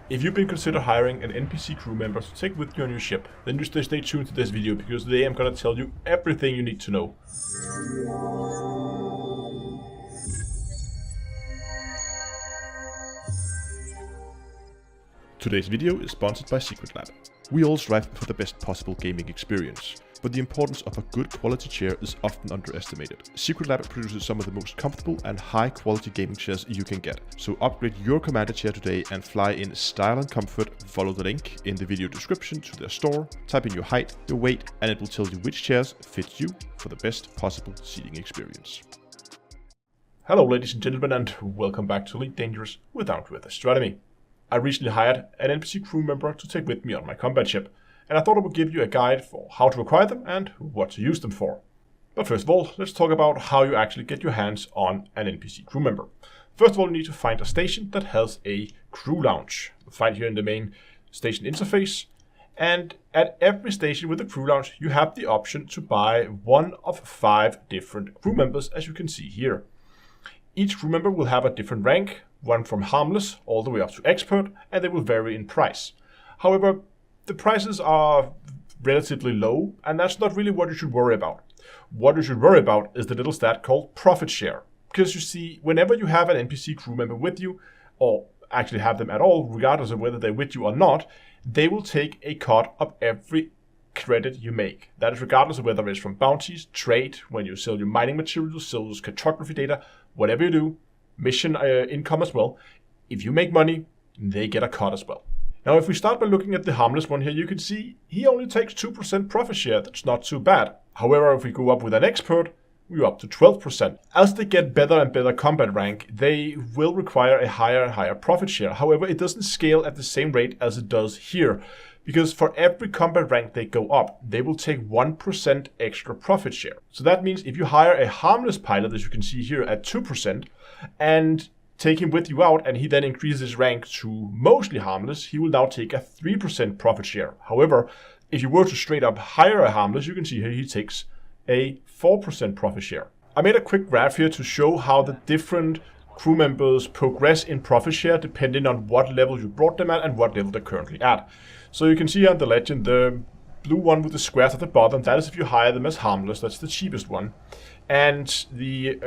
If you've been considering hiring an NPC crew member to take with you on your ship, then just stay tuned to this video because today I'm going to tell you everything you need to know. Today's video is sponsored by SecretLab. We all strive for the best possible gaming experience, but the importance of a good quality chair is often underestimated. SecretLab produces some of the most comfortable and high quality gaming chairs you can get. So upgrade your commander chair today and fly in style and comfort. Follow the link in the video description to their store, type in your height, your weight, and it will tell you which chairs fit you for the best possible seating experience. Hello ladies and gentlemen, and welcome back to Elite Dangerous Without With Astronomy. I recently hired an NPC crew member to take with me on my combat ship, and I thought I would give you a guide for how to acquire them and what to use them for. But first of all, let's talk about how you actually get your hands on an NPC crew member. First of all, you need to find a station that has a crew lounge. You'll find here in the main station interface, and at every station with a crew lounge, you have the option to buy one of 5 different crew members, as you can see here. Each crew member will have a different rank, one from harmless all the way up to expert, and they will vary in price. However, the prices are relatively low, and that's not really what you should worry about. What you should worry about is the little stat called profit share. Because you see, whenever you have an NPC crew member with you, or actually have them at all, regardless of whether they're with you or not, they will take a cut of every credit you make. That is regardless of whether it's from bounties, trade, when you sell your mining materials, sell your cartography data, whatever you do, mission income as well. If you make money, they get a cut as well. Now, if we start by looking at the harmless one here, you can see he only takes 2% profit share. That's not too bad. However, if we go up with an expert, we're up to 12%. As they get better and better combat rank, they will require a higher and higher profit share. However, it doesn't scale at the same rate as it does here, because for every combat rank they go up, they will take 1% extra profit share. So that means if you hire a harmless pilot, as you can see here at 2%, and take him with you out, and he then increases his rank to mostly harmless, he will now take a 3% profit share. However, if you were to straight up hire a harmless, you can see here he takes a 4% profit share. I made a quick graph here to show how the different crew members progress in profit share depending on what level you brought them at and what level they're currently at. So you can see here on the legend, the blue one with the squares at the bottom, that is if you hire them as harmless, that's the cheapest one. And the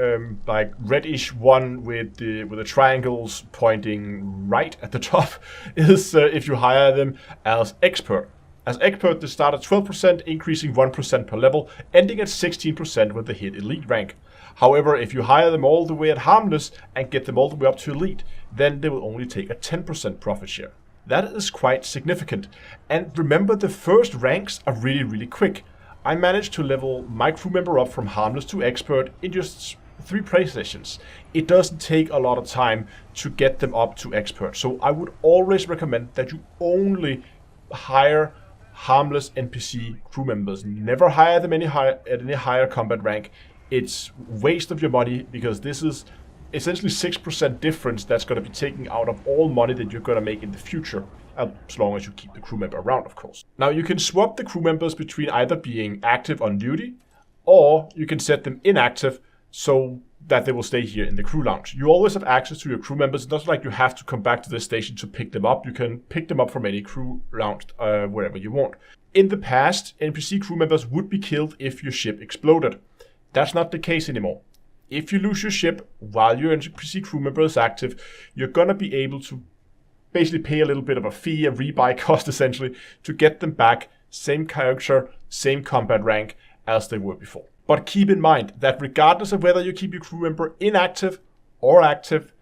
like reddish one with the triangles pointing right at the top is if you hire them as expert. As expert, they start at 12%, increasing 1% per level, ending at 16% when they hit elite rank. However, if you hire them all the way at harmless and get them all the way up to elite, then they will only take a 10% profit share. That is quite significant. And remember, the first ranks are really quick. I managed to level my crew member up from harmless to expert in just 3 play sessions. It doesn't take a lot of time to get them up to expert. So I would always recommend that you only hire harmless NPC crew members. Never hire them at any higher combat rank. It's waste of your money, because this is essentially 6% difference that's going to be taken out of all money that you're going to make in the future, as long as you keep the crew member around, of course. Now, you can swap the crew members between either being active on duty, or you can set them inactive so that they will stay here in the crew lounge. You always have access to your crew members. It's not like you have to come back to this station to pick them up. You can pick them up from any crew lounge wherever you want. In the past, NPC crew members would be killed if your ship exploded. That's not the case anymore. If you lose your ship while your NPC crew member is active, you're going to be able to basically pay a little bit of a fee, a rebuy cost essentially, to get them back, same character, same combat rank as they were before. But keep in mind that regardless of whether you keep your crew member inactive or active,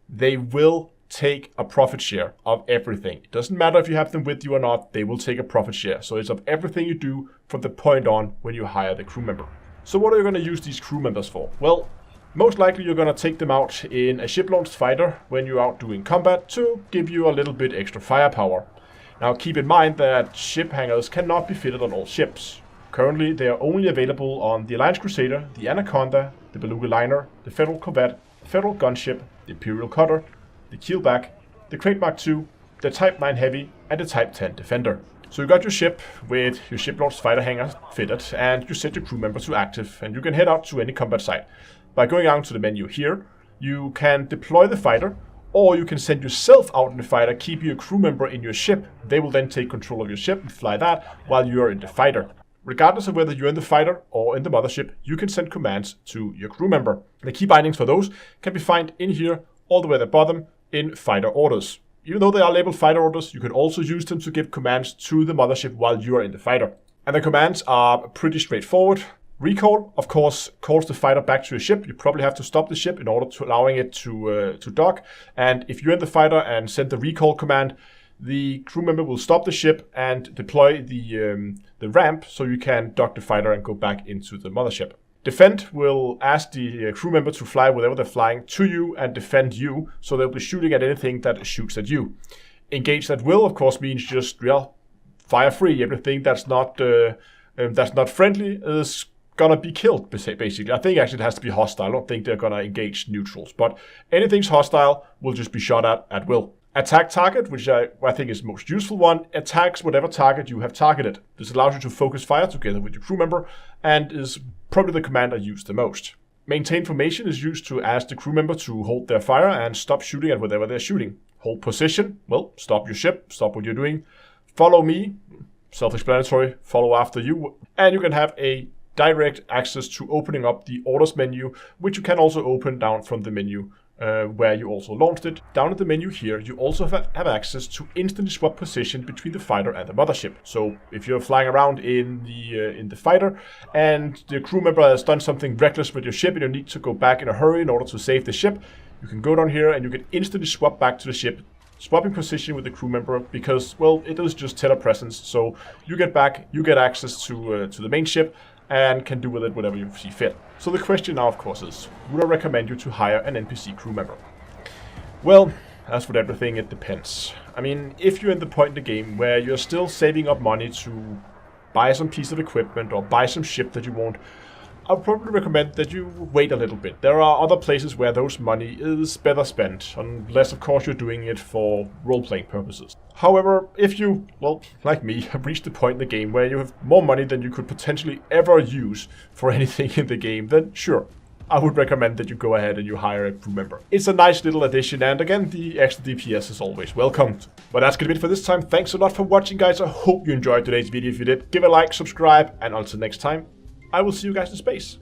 they will take a profit share of everything. It doesn't matter if you have them with you or not, they will take a profit share. So it's of everything you do from the point on when you hire the crew member. So what are you going to use these crew members for? Well, most likely you're going to take them out in a ship-launched fighter when you're out doing combat to give you a little bit extra firepower. Now keep in mind that ship hangars cannot be fitted on all ships. Currently they are only available on the Alliance Crusader, the Anaconda, the Beluga Liner, the Federal Corvette, the Federal Gunship, the Imperial Cutter, the Keelback, the Crate Mark II, the Type 9 Heavy, and the Type 10 Defender. So you got your ship with your ship-launched fighter hangar fitted, and you set your crew member to active, and you can head out to any combat site. By going out to the menu here, you can deploy the fighter, Or you can send yourself out in the fighter, keep your crew member in your ship. They will then take control of your ship and fly that while you are in the fighter. Regardless of whether you're in the fighter or in the mothership, you can send commands to your crew member. The key bindings for those can be found in here, all the way at the bottom, in fighter orders. Even though they are labeled fighter orders, you can also use them to give commands to the mothership while you are in the fighter. And the commands are pretty straightforward. Recall, of course, calls the fighter back to your ship. You probably have to stop the ship in order to allowing it to dock. And if you're in the fighter and send the recall command, the crew member will stop the ship and deploy the ramp so you can dock the fighter and go back into the mothership. Defend will ask the crew member to fly wherever they're flying to you and defend you, so they'll be shooting at anything that shoots at you. Engage that will, of course, means just, well, fire free. Everything that's not friendly is gonna be killed, basically. I think actually it has to be hostile. I don't think they're gonna engage neutrals, but anything's hostile will just be shot at will. Attack target, which I think is the most useful one, attacks whatever target you have targeted. This allows you to focus fire together with your crew member and is probably the command I use the most. Maintain formation is used to ask the crew member to hold their fire and stop shooting at whatever they're shooting. Hold position, well, stop your ship, stop what you're doing. Follow me, self-explanatory, follow after you. And you can have a direct access to opening up the orders menu, which you can also open down from the menu where you also launched it. Down at the menu here, you also have access to instantly swap position between the fighter and the mothership. So if you're flying around in the fighter and the crew member has done something reckless with your ship and you need to go back in a hurry in order to save the ship, you can go down here and you can instantly swap back to the ship, swapping position with the crew member because, well, it is just telepresence. So you get back, you get access to the main ship, and can do with it whatever you see fit. So the question now, of course, is, would I recommend you to hire an NPC crew member? Well, as with everything, it depends. I mean, if you're in the point in the game where you're still saving up money to buy some piece of equipment or buy some ship that you want, I would probably recommend that you wait a little bit. There are other places where those money is better spent, unless of course you're doing it for role-playing purposes. However, if you, well, like me, have reached the point in the game where you have more money than you could potentially ever use for anything in the game, then sure, I would recommend that you go ahead and you hire a crew member. It's a nice little addition, and again, the extra DPS is always welcomed. But that's gonna be it for this time. Thanks a lot for watching, guys. I hope you enjoyed today's video. If you did, give a like, subscribe, and until next time, I will see you guys in space.